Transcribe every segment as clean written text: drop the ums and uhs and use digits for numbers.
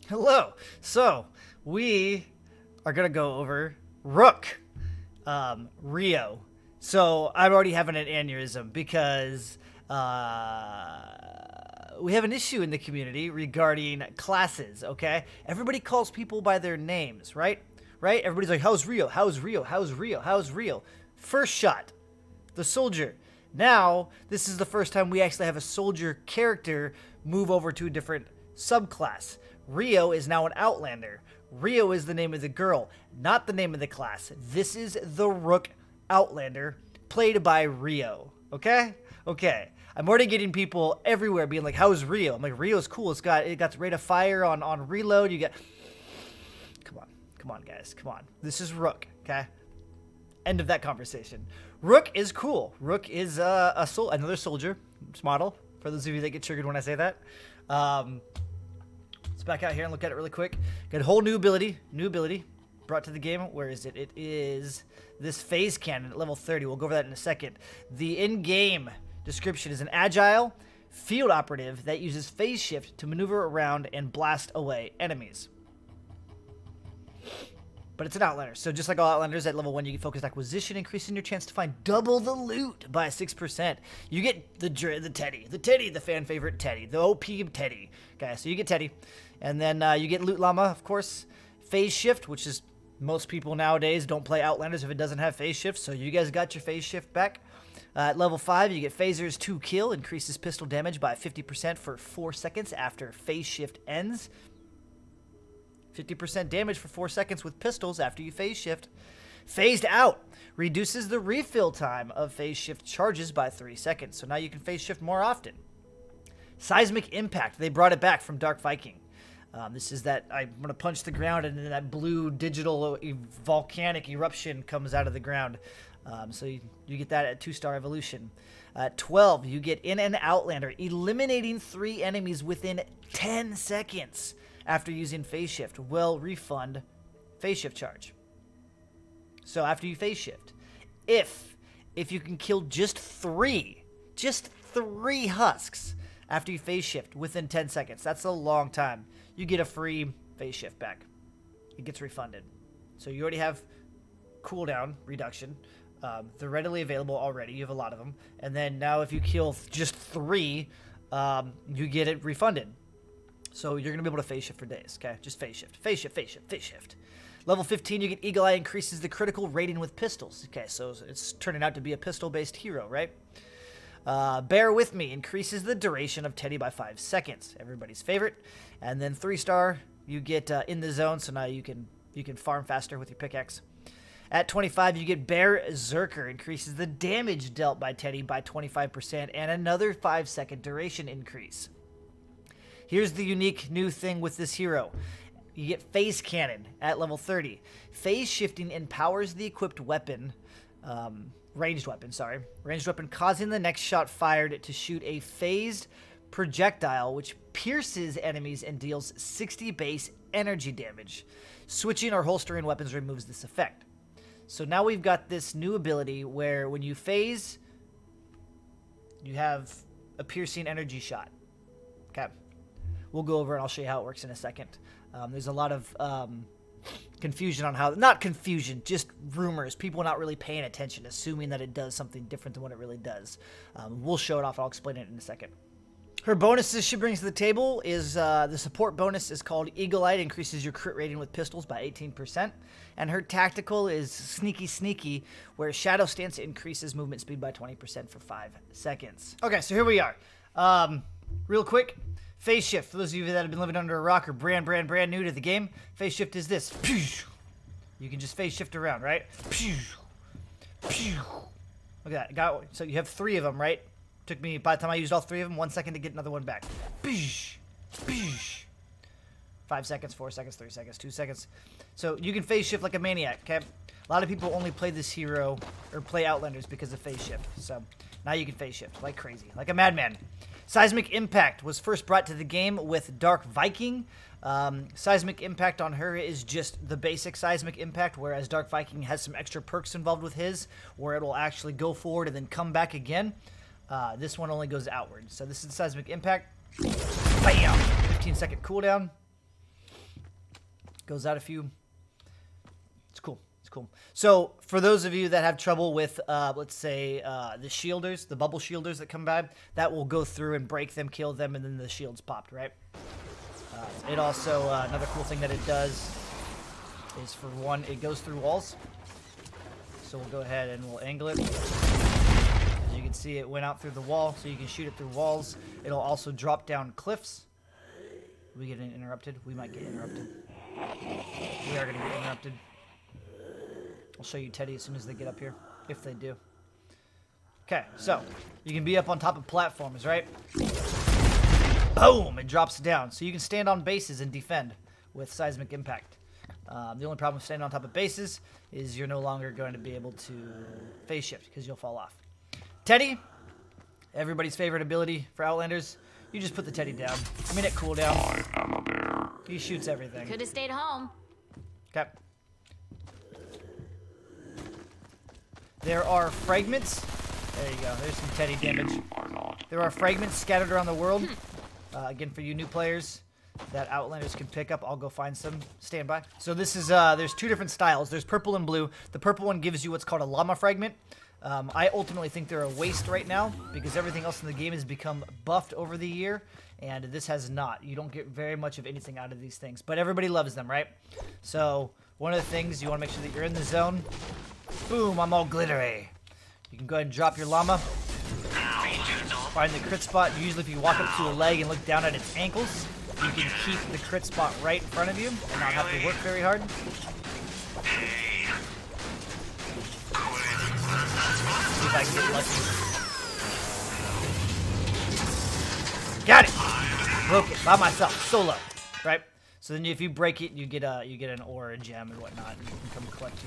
Hello. So we are gonna go over Rook, Rio. So I'm already having an aneurysm because we have an issue in the community regarding classes. Okay, everybody calls people by their names, right? Right? Everybody's like, "How's Rio? How's Rio? How's Rio? How's Rio?" First shot, the soldier. Now this is the first time we actually have a soldier character move over to a different subclass. Rio is now an Outlander. Rio is the name of the girl, not the name of the class. This is the Rook Outlander, played by Rio. Okay? Okay. I'm already getting people everywhere being like, "How's Rio?" I'm like, "Rio's cool. It's got the rate of fire on reload. You get." Come on, guys. Come on. This is Rook. Okay. End of that conversation. Rook is cool. Rook is another soldier model. For those of you that get triggered when I say that. Let's back out here and look at it really quick. Got a whole new ability brought to the game. Where is it? It is this phase cannon at level 30. We'll go over that in a second. The in-game description is an agile field operative that uses phase shift to maneuver around and blast away enemies. But it's an Outlander, so just like all Outlanders, at level 1 you get focused acquisition, increasing your chance to find double the loot by 6%. You get the Teddy, the fan favorite Teddy, the OP Teddy. Okay, so you get Teddy. And then you get Loot Llama, of course. Phase Shift, which is most people nowadays don't play Outlanders if it doesn't have Phase Shift, so you guys got your Phase Shift back. At level 5, you get Phasers 2 Kill, increases pistol damage by 50% for 4 seconds after Phase Shift ends. 50% damage for 4 seconds with pistols after you phase shift. Phased Out reduces the refill time of phase shift charges by 3 seconds. So now you can phase shift more often. Seismic Impact. They brought it back from Dark Viking. This is that I'm going to punch the ground and then that blue digital volcanic eruption comes out of the ground. So you get that at 2-star evolution. 12, you get in an Outlander, eliminating 3 enemies within 10 seconds. After using phase shift will refund phase shift charge. So after you phase shift, if you can kill just three husks after you phase shift within 10 seconds, that's a long time, you get a free phase shift back. It gets refunded. So you already have cooldown reduction. They're readily available already. You have a lot of them. And then now if you kill just 3, you get it refunded. So you're going to be able to phase shift for days, okay? Just phase shift, phase shift, phase shift, phase shift. Level 15, you get Eagle Eye, increases the critical rating with pistols. Okay, so it's turning out to be a pistol-based hero, right? Bear With Me increases the duration of Teddy by 5 seconds. Everybody's favorite. And then 3-star, you get In the Zone, so now you can farm faster with your pickaxe. At 25, you get Berserker, increases the damage dealt by Teddy by 25% and another 5-second duration increase. Here's the unique new thing with this hero. You get Phase Cannon at level 30. Phase shifting empowers the equipped weapon, ranged weapon, causing the next shot fired to shoot a phased projectile which pierces enemies and deals 60 base energy damage. Switching or holstering weapons removes this effect. So now we've got this new ability where when you phase, you have a piercing energy shot. Okay. We'll go over and I'll show you how it works in a second. There's a lot of confusion on how, not confusion, just rumors. People not really paying attention, assuming that it does something different than what it really does. We'll show it off. I'll explain it in a second. Her bonuses she brings to the table is the support bonus is called Eagle Eye, increases your crit rating with pistols by 18%. And her tactical is Sneaky, where Shadow Stance increases movement speed by 20% for 5 seconds. Okay, so here we are. Real quick. Phase shift, for those of you that have been living under a rock or brand new to the game, phase shift is this. You can just phase shift around, right? Look at that. So you have 3 of them, right? Took me, by the time I used all 3 of them, 1 second to get another one back. 5 seconds, 4 seconds, 3 seconds, 2 seconds. So you can phase shift like a maniac, okay? A lot of people only play this hero, or play Outlanders because of phase shift. So now you can phase shift like crazy, like a madman. Seismic Impact was first brought to the game with Dark Viking. Seismic Impact on her is just the basic Seismic Impact, whereas Dark Viking has some extra perks involved with his, where it will actually go forward and then come back again. This one only goes outward. So this is Seismic Impact. Bam! 15-second cooldown. Goes out a few. It's cool. It's cool. So for those of you that have trouble with, let's say, the shielders, the bubble shielders that come by, that will go through and break them, kill them, and then the shields popped, right? It also, another cool thing that it does is, for one, it goes through walls. So we'll go ahead and we'll angle it. As you can see, it went out through the wall, so you can shoot it through walls. It'll also drop down cliffs. We get interrupted. We might get interrupted. We are going to get interrupted. I'll show you Teddy as soon as they get up here, if they do. Okay, so you can be up on top of platforms, right? Boom! It drops down. So you can stand on bases and defend with seismic impact. The only problem with standing on top of bases is you're no longer going to be able to phase shift because you'll fall off. Teddy, everybody's favorite ability for Outlanders. You just put the Teddy down. Minute cooldown. I am a bear. He shoots everything. Could have stayed home. Okay. There are fragments. There you go. There's some Teddy damage. You are not. There are fragments scattered around the world. Again, for you new players that Outlanders can pick up, I'll go find some. Stand by. So this is, there's two different styles. There's purple and blue. The purple one gives you what's called a llama fragment. I ultimately think they're a waste right now because everything else in the game has become buffed over the year, and this has not. You don't get very much of anything out of these things, but everybody loves them, right? So one of the things, you want to make sure that you're in the zone. Boom, I'm all glittery. You can go ahead and drop your llama. Find the crit spot. Usually if you walk up to a leg and look down at its ankles, you can keep the crit spot right in front of you and not have to work very hard. See if I can get lucky. Got it! Broke it by myself, solo. Right? So then if you break it, you get an ore, a gem, and whatnot, and you can come collect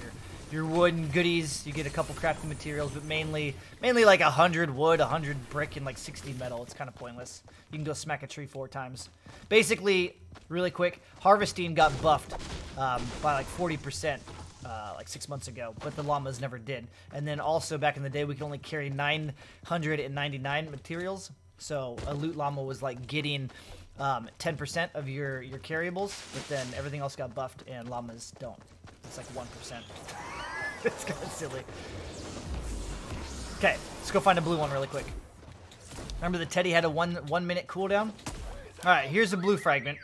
your wood and goodies. You get a couple crafting materials, but mainly like 100 wood, 100 brick, and like 60 metal. It's kind of pointless. You can go smack a tree 4 times. Basically, really quick, harvesting got buffed by like 40%. Like 6 months ago, but the llamas never did. And then also back in the day, we could only carry 999 materials. So a loot llama was like getting 10% of your carryables, but then everything else got buffed, and llamas don't. It's like 1%. It's kind of silly. Okay, let's go find a blue one really quick. Remember the Teddy had a one minute cooldown? All right, here's a blue fragment.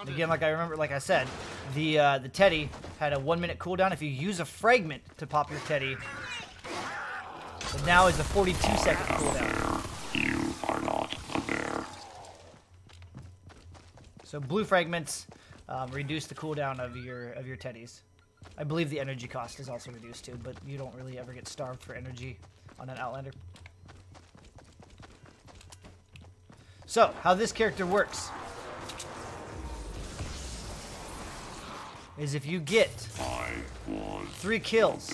Again, like I said, the Teddy had a 1 minute cooldown. If you use a fragment to pop your Teddy, but now is a 42-second cooldown. You are not a bear. So blue fragments reduce the cooldown of your Teddies. I believe the energy cost is also reduced too, but you don't really ever get starved for energy on an Outlander. So how this character works is if you get 3 kills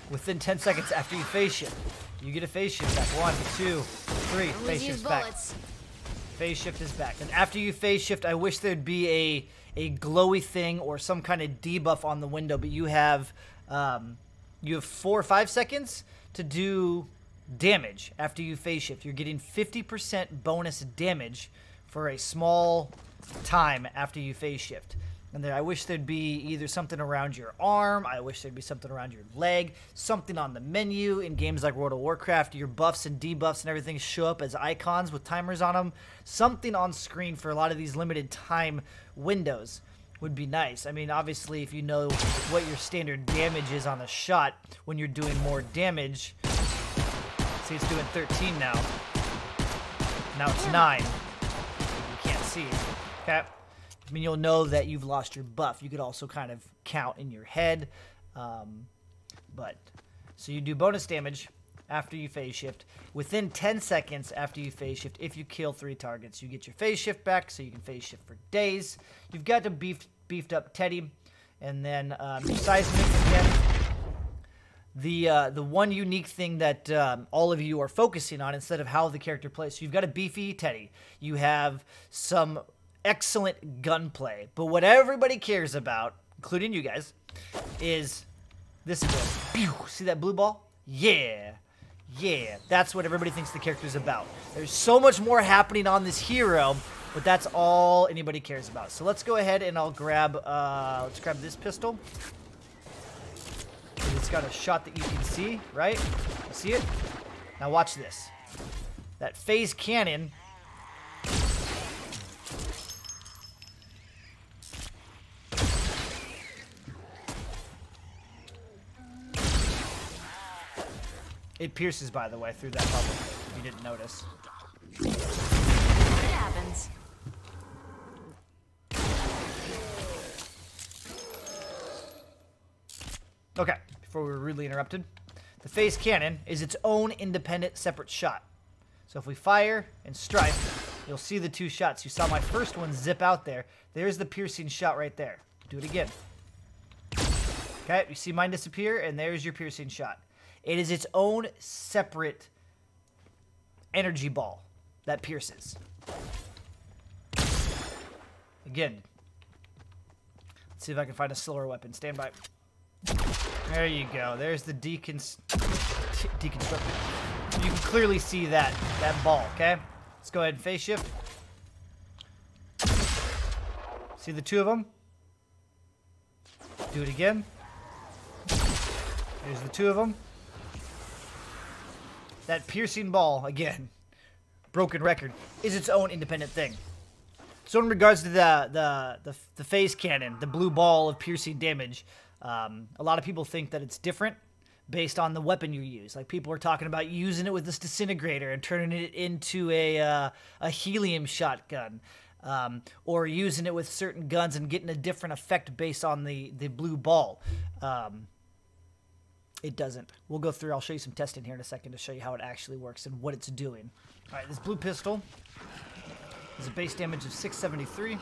within 10 seconds after you phase shift, you get a phase shift back. 1, 2, 3, phase shift back. Phase shift is back. And after you phase shift, I wish there'd be a glowy thing or some kind of debuff on the window, but you have 4 or 5 seconds to do damage after you phase shift. You're getting 50% bonus damage for a small time after you phase shift. And there, I wish there'd be either something around your arm, I wish there'd be something around your leg, something on the menu. In games like World of Warcraft, your buffs and debuffs and everything show up as icons with timers on them. Something on screen for a lot of these limited time windows would be nice. I mean, obviously, if you know what your standard damage is on a shot when you're doing more damage. See, it's doing 13 now. Now it's 9. You can't see. Okay. I mean, you'll know that you've lost your buff. You could also kind of count in your head. So you do bonus damage after you phase shift. Within 10 seconds after you phase shift, if you kill 3 targets, you get your phase shift back, so you can phase shift for days. You've got to beefed up Teddy. And then your seismic again. The one unique thing that all of you are focusing on instead of how the character plays. So you've got a beefy Teddy. You have some excellent gunplay, but what everybody cares about, including you guys, is this ability. See that blue ball? Yeah. That's what everybody thinks the character's about. There's so much more happening on this hero But that's all anybody cares about. So let's go ahead and I'll grab, let's grab this pistol. It's got a shot that you can see, right? You see it? Now watch this. That phase cannon. It pierces, by the way, through that bubble, if you didn't notice. It happens. Okay, before we were rudely interrupted. The phase cannon is its own independent separate shot. So if we fire and strike, you'll see the two shots. You saw my first one zip out there. There's the piercing shot right there. Do it again. Okay, you see mine disappear, and there's your piercing shot. It is its own separate energy ball that pierces. Again. Let's see if I can find a slower weapon. Stand by. There you go. There's the deconstructed. You can clearly see that ball, okay? Let's go ahead and phase shift. See the two of them? Do it again. There's the two of them. That piercing ball, again, broken record, is its own independent thing. So in regards to the phase cannon, the blue ball of piercing damage, a lot of people think that it's different based on the weapon you use. Like, people are talking about using it with this disintegrator and turning it into a helium shotgun, or using it with certain guns and getting a different effect based on the blue ball. It doesn't. We'll go through. I'll show you some testing here in a second to show you how it actually works and what it's doing. All right, this blue pistol is a base damage of 673.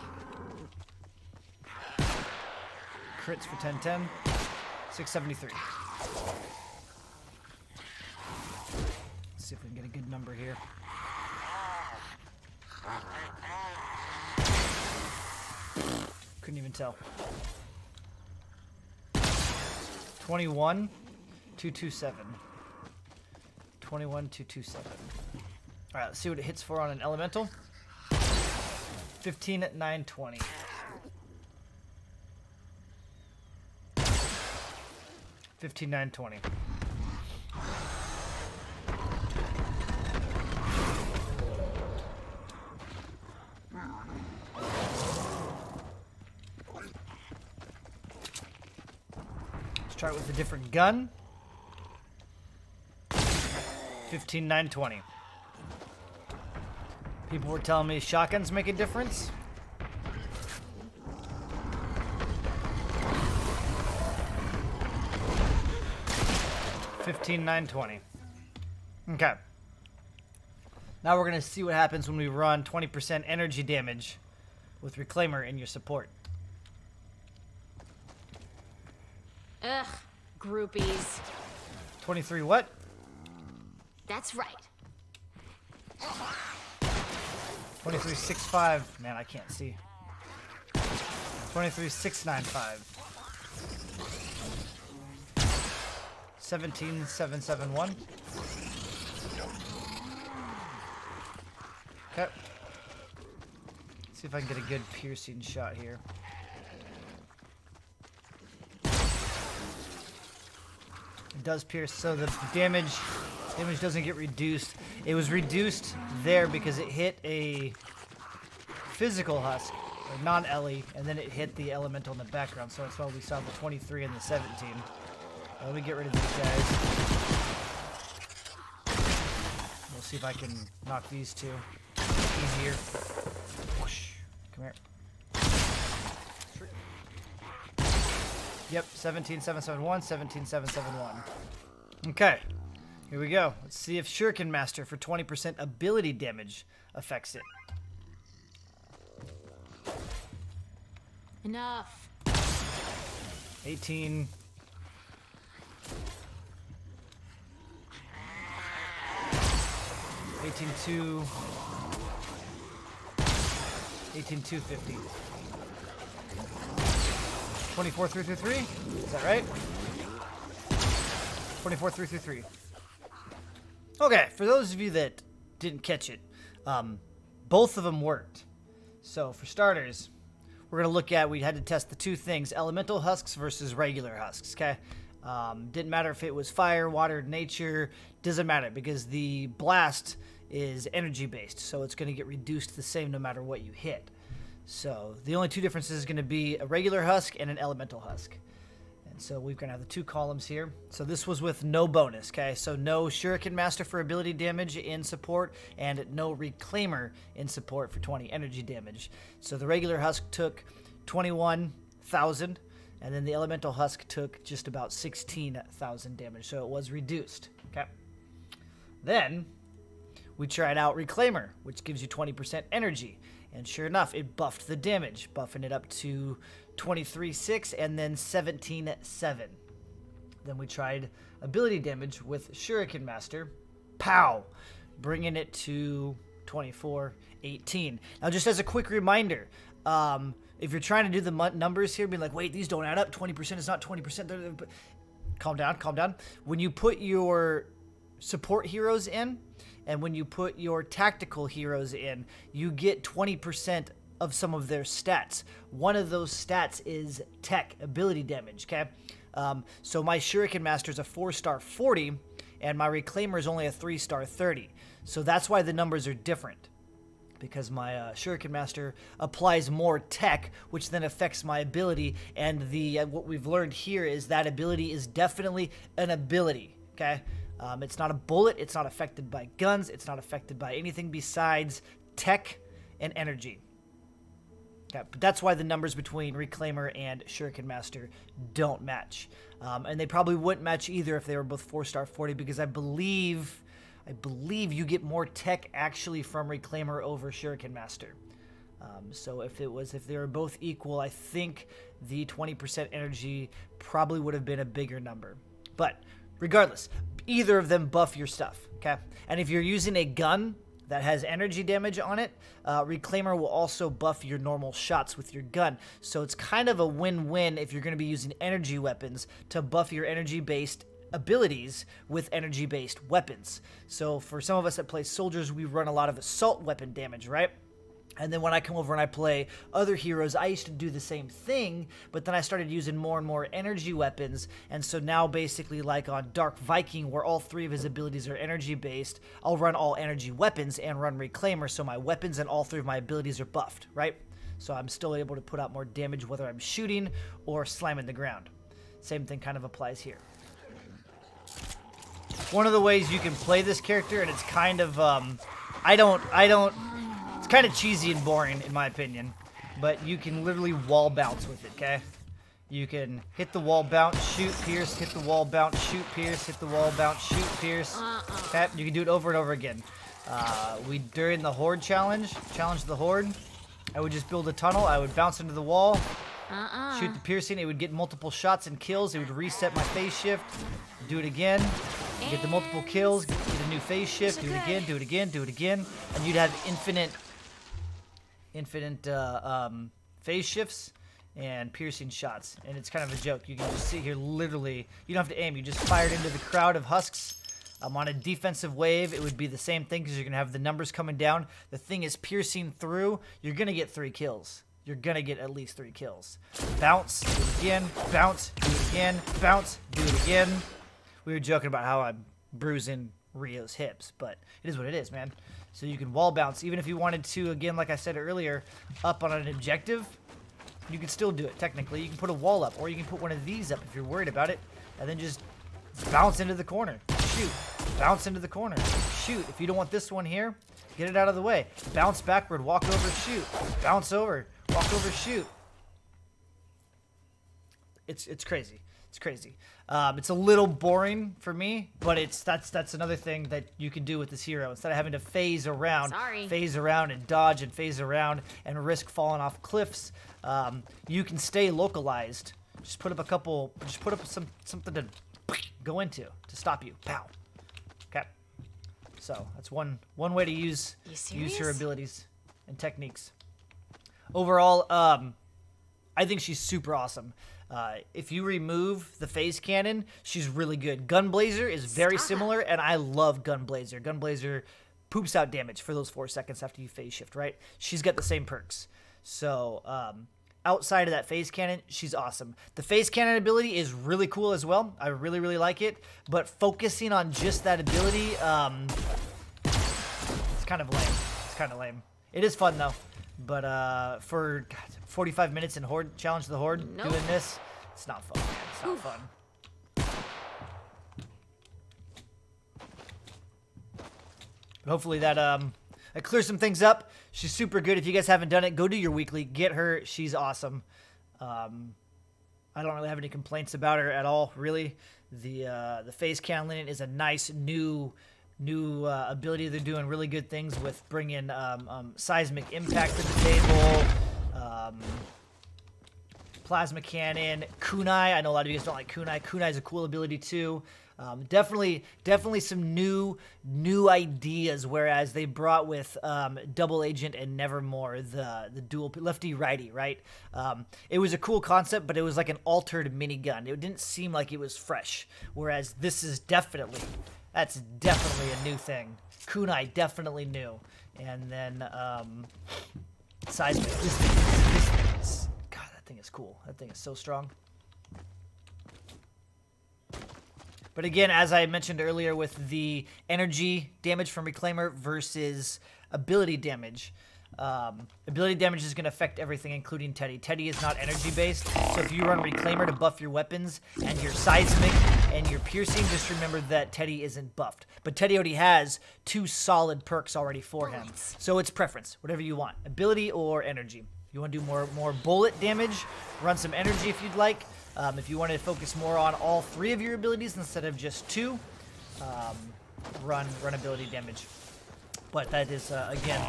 Crits for 1010. 673. Let's see if we can get a good number here. Couldn't even tell. 21,227. 21,227. All right, let's see what it hits for on an elemental. 15 at 920. 15,920. Let's try it with a different gun. 15,920. People were telling me shotguns make a difference. $15,920. Okay. Now we're gonna see what happens when we run 20% energy damage with Reclaimer in your support. Ugh, groupies. 23 what? That's right. 2365. Man, I can't see. 23695. 17771. Okay. See if I can get a good piercing shot here. It does pierce, so the damage doesn't get reduced. It was reduced there because it hit a physical husk, or non-Ellie, and then it hit the elemental in the background. So that's why we saw the 23 and the 17. Let me get rid of these guys. We'll see if I can knock these two easier. Whoosh. Come here. Yep, 17,771, 17,771. Okay, here we go. Let's see if Shuriken Master for 20% ability damage affects it. Enough. 18. 18,2. 18,250. 24,333? Is that right? 24,333. Okay, for those of you that didn't catch it, both of them worked. So for starters, we're going to look at, we had to test the two things, elemental husks versus regular husks, okay? Didn't matter if it was fire, water, nature, doesn't matter because the blast is energy based, so it's going to get reduced the same no matter what you hit. So the only two differences is going to be a regular husk and an elemental husk. And so we're going to have the two columns here. So this was with no bonus, okay? So no Shuriken Master for ability damage in support and no Reclaimer in support for 20 energy damage. So the regular husk took 21,000 and then the elemental husk took just about 16,000 damage. So it was reduced, okay? Then we tried out Reclaimer, which gives you 20% energy. And sure enough, it buffed the damage, buffing it up to 23.6 and then 17.7. Then we tried ability damage with Shuriken Master, pow, bringing it to 24.18. Now, just as a quick reminder, if you're trying to do the numbers here, being like, wait, these don't add up, 20% is not 20%. Calm down, calm down. When you put your support heroes in, and when you put your tactical heroes in, you get 20% of some of their stats. One of those stats is tech, ability damage, okay? So my Shuriken Master is a 4-star 40, and my Reclaimer is only a 3-star 30. So that's why the numbers are different, because my Shuriken Master applies more tech, which then affects my ability, and the what we've learned here is that ability is definitely an ability, okay? It's not a bullet, it's not affected by guns, it's not affected by anything besides tech and energy. Okay, but that's why the numbers between Reclaimer and Shuriken Master don't match. And they probably wouldn't match either if they were both 4-star 40, because I believe you get more tech actually from Reclaimer over Shuriken Master. So if they were both equal, I think the 20% energy probably would have been a bigger number. But regardless, either of them buff your stuff, okay? And if you're using a gun that has energy damage on it, Reclaimer will also buff your normal shots with your gun. So it's kind of a win-win if you're going to be using energy weapons to buff your energy-based abilities with energy-based weapons. So for some of us that play soldiers, we run a lot of assault weapon damage, right? And then when I come over and I play other heroes, I used to do the same thing, but then I started using more and more energy weapons, and so now basically like on Dark Viking, where all three of his abilities are energy-based, I'll run all energy weapons and run Reclaimer, so my weapons and all three of my abilities are buffed, right? So I'm still able to put out more damage whether I'm shooting or slamming the ground. Same thing kind of applies here. One of the ways you can play this character, and it's kind of, it's kind of cheesy and boring, in my opinion, but you can literally wall bounce with it, okay? You can hit the wall bounce, shoot, pierce, hit the wall bounce, shoot, pierce, hit the wall bounce, shoot, pierce. Okay, you can do it over and over again. During the Horde challenge the Horde, I would just build a tunnel, I would bounce into the wall, shoot the piercing, it would get multiple shots and kills, it would reset my phase shift, do it again, get the multiple kills, get a new phase shift, do it again, do it again, do it again, and you'd have infinite phase shifts and piercing shots, and it's kind of a joke. You can just sit here literally, you don't have to aim, you just fired into the crowd of husks. On a defensive wave, it would be the same thing because you're going to have the numbers coming down. The thing is piercing through, you're going to get 3 kills. You're going to get at least 3 kills. Bounce, do it again, bounce, do it again, bounce, do it again. We were joking about how I'm bruising Rio's hips, but it is what it is, man. So you can wall bounce. Even if you wanted to, again, like I said earlier, up on an objective, you can still do it, technically. You can put a wall up, or you can put one of these up if you're worried about it, and then just bounce into the corner. Shoot. Bounce into the corner. Shoot. If you don't want this one here, get it out of the way. Bounce backward, walk over, shoot. Bounce over, walk over, shoot. It's crazy. It's crazy. It's a little boring for me, but that's another thing that you can do with this hero. Instead of having to phase around and dodge and phase around and risk falling off cliffs, you can stay localized. Just put up something to go into to stop you. Pow. Okay. So that's one way to use her abilities and techniques. Overall, I think she's super awesome. If you remove the phase cannon, she's really good. Gunblazer is very similar, and I love Gunblazer. Gunblazer poops out damage for those 4 seconds after you phase shift, right? She's got the same perks. So outside of that phase cannon, she's awesome. The phase cannon ability is really cool as well. I really, really like it. But focusing on just that ability, it's kind of lame. It's kind of lame. It is fun, though. But for 45 minutes in Horde, Challenge the Horde, Nope. doing this, it's not fun, man. It's not fun. But hopefully that clears some things up. She's super good. If you guys haven't done it, go do your weekly. Get her. She's awesome. I don't really have any complaints about her at all, really. The phase cannon is a nice new ability. They're doing really good things with bringing seismic impact to the table, plasma cannon, kunai. I know a lot of you guys don't like kunai. Kunai is a cool ability too. Definitely some new ideas. Whereas they brought with Double Agent and Nevermore the dual lefty righty, right? It was a cool concept, but it was like an altered minigun. It didn't seem like it was fresh. Whereas this is definitely a new thing. Kunai definitely new, and then seismic. This thing is, God, that thing is cool. That thing is so strong. But again, as I mentioned earlier with the energy damage from Reclaimer versus ability damage, ability damage is going to affect everything, including Teddy. Teddy is not energy-based, so if you run Reclaimer to buff your weapons and your Seismic and your Piercing, just remember that Teddy isn't buffed. But Teddy already has 2 solid perks already for him. So it's preference, whatever you want, ability or energy. You want to do more bullet damage, run some energy if you'd like. If you want to focus more on all 3 of your abilities instead of just 2, run ability damage. But that is, again,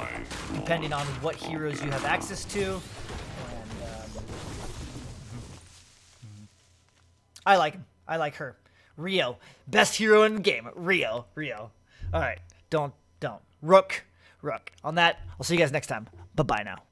depending on what heroes you have access to. And, I like him. I like her. Rio. Best hero in the game. Rio. All right. Don't. Rook. On that, I'll see you guys next time. Bye-bye now.